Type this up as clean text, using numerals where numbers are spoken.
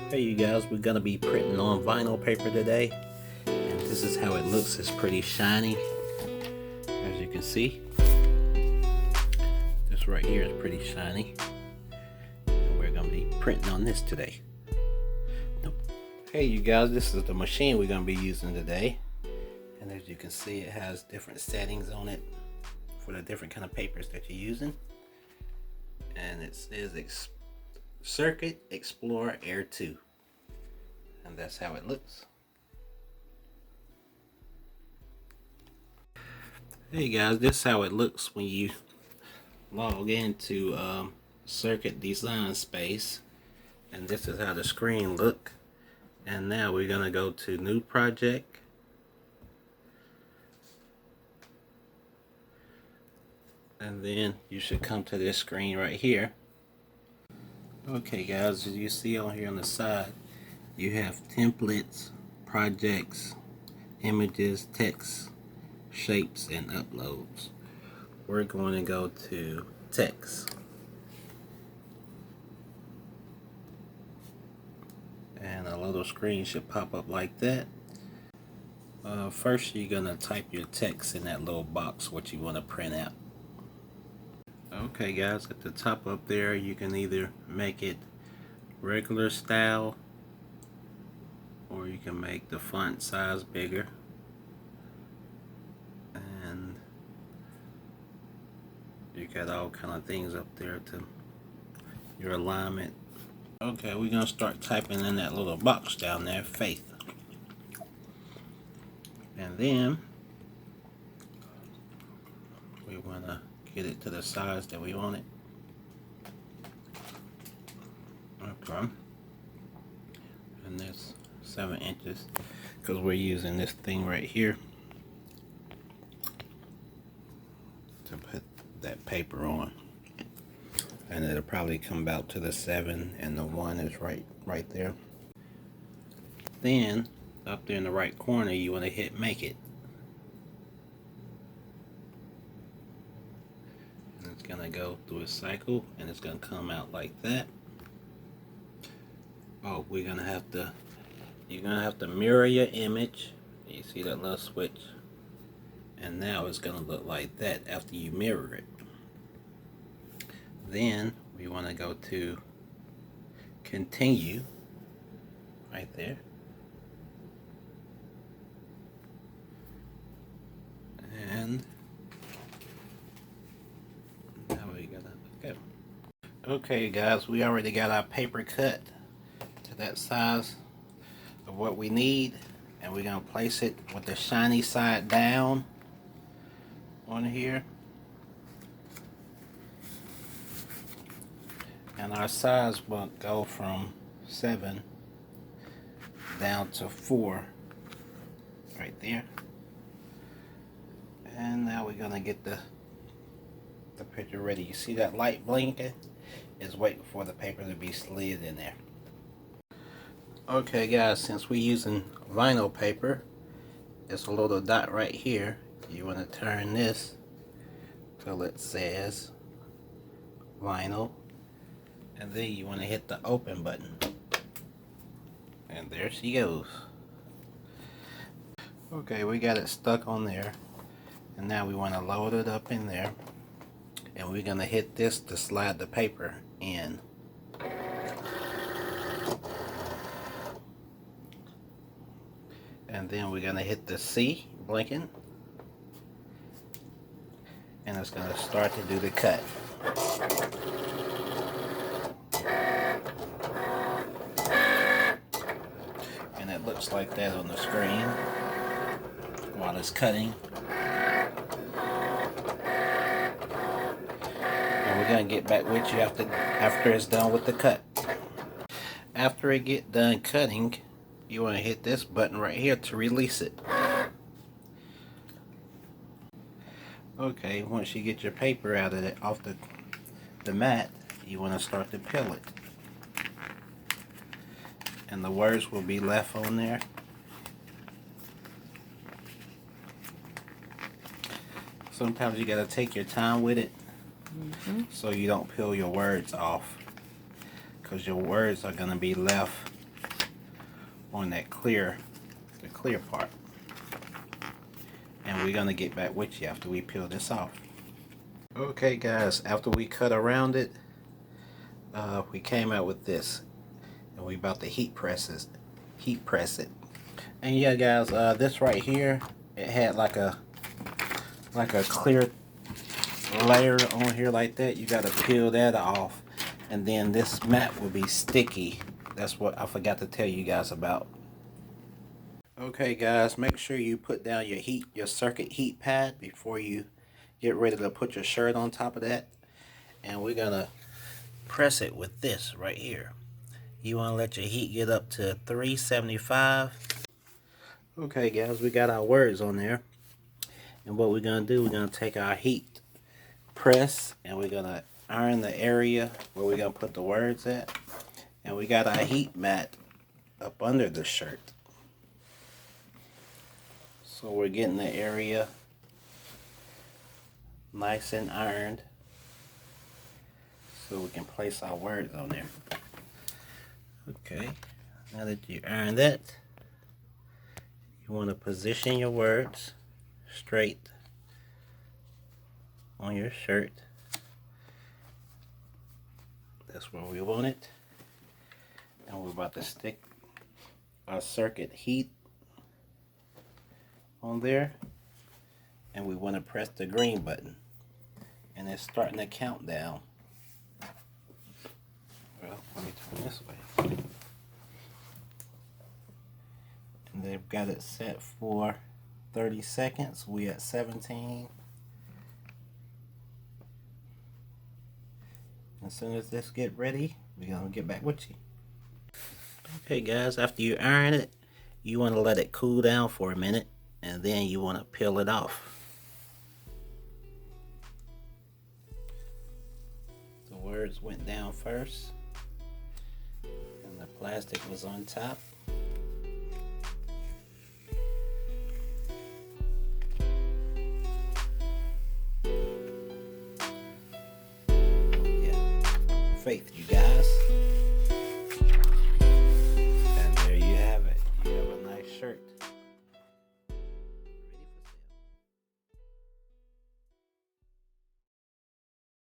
Hey you guys, we're going to be printing on vinyl paper today, and this is how it looks. It's pretty shiny, as you can see. This right here is pretty shiny, and we're going to be printing on this today. Hey you guys, this is the machine we're going to be using today, and as you can see it has different settings on it for the different kind of papers that you're using, and it says Cricut Explore Air 2, and that's how it looks. Hey guys, this is how it looks when you log into Cricut Design Space, and this is how the screen look. And now we're gonna go to New Project, and then you should come to this screen right here. Okay guys, as you see on here on the side, you have templates, projects, images, text, shapes, and uploads. We're going to go to text. And a little screen should pop up like that. First you're going to type your text in that little box, what you want to print out. Okay guys, at the top up there you can either make it regular style, or you can make the font size bigger, and you got all kind of things up there to your alignment. Okay, we're gonna start typing in that little box down there, Faith, and then we want to get it to the size that we want it. Okay, and that's 7 inches because we're using this thing right here to put that paper on, and it'll probably come about to the 7, and the 1 is right there. Then up there in the right corner you want to hit Make It. Gonna go through a cycle, and it's gonna come out like that. Oh, you're gonna have to mirror your image. You see that little switch, and now it's gonna look like that after you mirror it. Then we want to go to continue right there, and okay guys, we already got our paper cut to that size of what we need, and we're going to place it with the shiny side down on here, and our size will go from 7 down to 4 right there. And now we're going to get the picture ready. You see that light blinking? Is waiting for the paper to be slid in there. Okay guys, since we're using vinyl paper, it's a little dot right here. You want to turn this till it says vinyl, and then you want to hit the open button, and there she goes. Okay, we got it stuck on there, and now we want to load it up in there, and we're gonna hit this to slide the paper in. And then we're gonna hit the C blinking, and it's gonna start to do the cut. And it looks like that on the screen while it's cutting. We're gonna get back with you after it's done with the cut. After it get done cutting, you want to hit this button right here to release it. Okay, once you get your paper out of it off the mat, you want to start to peel it, and the words will be left on there. Sometimes you gotta take your time with it, so you don't peel your words off, because your words are going to be left on that clear, the clear part. And we're gonna get back with you after we peel this off. Okay guys, after we cut around it, we came out with this, and we about to heat press it. And yeah guys, this right here, it had like a clear layer on here like that. You got to peel that off, and then this mat will be sticky. That's what I forgot to tell you guys about. Okay guys, make sure you put down your circuit heat pad before you get ready to put your shirt on top of that. And we're gonna press it with this right here. You want to let your heat get up to 375. Okay guys, we got our words on there, and what we're gonna do, we're gonna take our heat press and we're gonna iron the area where we're gonna put the words at. And we got our heat mat up under the shirt, so we're getting the area nice and ironed so we can place our words on there. Okay, now that you iron that, you want to position your words straight on your shirt. That's where we want it. And we're about to stick our circuit heat on there, and we want to press the green button, and it's starting to count down. Well, let me turn this way. And they've got it set for 30 seconds. We at 17. As soon as this get ready, we're gonna get back with you. Okay guys, after you iron it, you want to let it cool down for a minute, and then you want to peel it off. The words went down first, and the plastic was on top. Yeah, faith, you guys.